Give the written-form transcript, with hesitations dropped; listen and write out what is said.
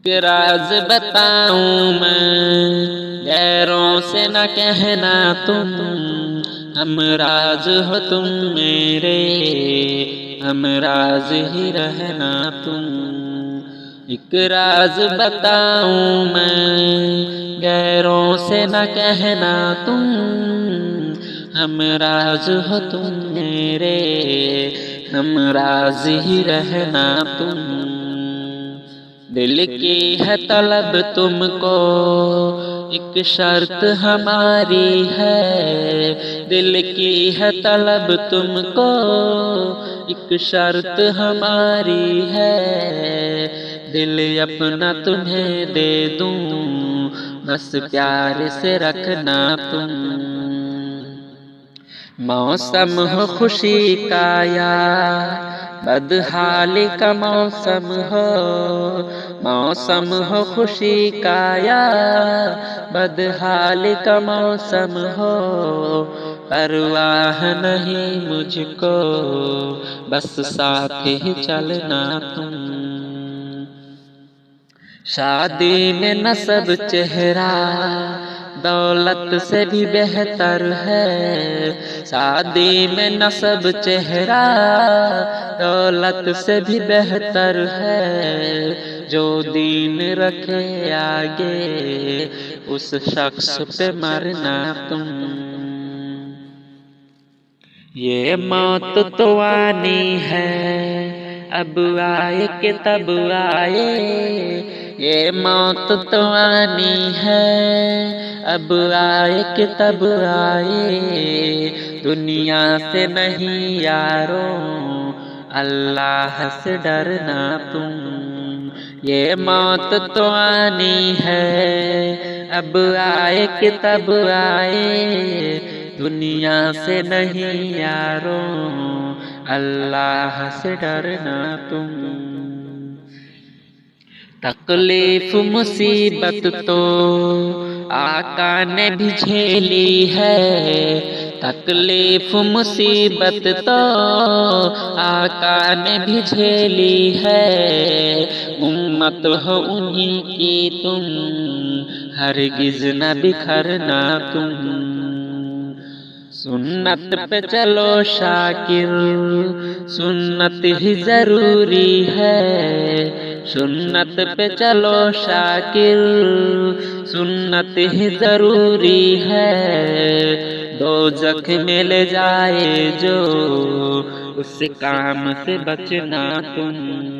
ایک راز بتاؤں میں غیروں سے نہ کہنا تم، ہم راز ہو تم میرے، ہم راز ہی رہنا تم۔ ایک راز بتاؤں میں غیروں سے نہ کہنا تم، ہم راز ہو تم میرے، ہم راز ہی رہنا تم۔ دل کی ہے طلب تم کو، ایک شرط ہماری ہے، دل کی ہے طلب تم کو، ایک شرط ہماری ہے، دل اپنا تمہیں دے دوں، بس پیار سے رکھنا تم۔ موسم ہو خوشی کا یا بدحالی کا موسم ہو، موسم ہو خوشی کا یا بدحالی کا موسم ہو، پرواہ نہیں مجھ کو، بس ساتھ ہی چلنا تم۔ شادی میں نسب چہرہ دولت سے بھی بہتر ہے، شادی میں نسب چہرہ دولت سے بھی بہتر ہے، جو دین رکھے آگے اس شخص پہ مرنا تم۔ یہ موت تو آنی ہے، اب آئے کہ تب آئے، یہ موت تو آنی ہے، اب آئے کہ تب آئے، دنیا سے نہیں یارو اللہ سے ڈرنا تم۔ یہ موت تو آنی ہے، اب آئے کہ تب آئے، دنیا سے نہیں یارو اللہ سے ڈرنا تم۔ تکلیف مصیبت تو آقا نے بھی جھیلی ہے، تکلیف مصیبت تو آقا نے بھی جھیلی ہے، امت ہو انہی کی تم، ہرگز نہ بکھرنا تم۔ سنت پہ چلو شاکر، سنت ہی ضروری ہے، سنت پہ چلو شاکر، سنت ہی ضروری ہے، دوزخ میں لے جائے جو اس کام سے بچنا تم۔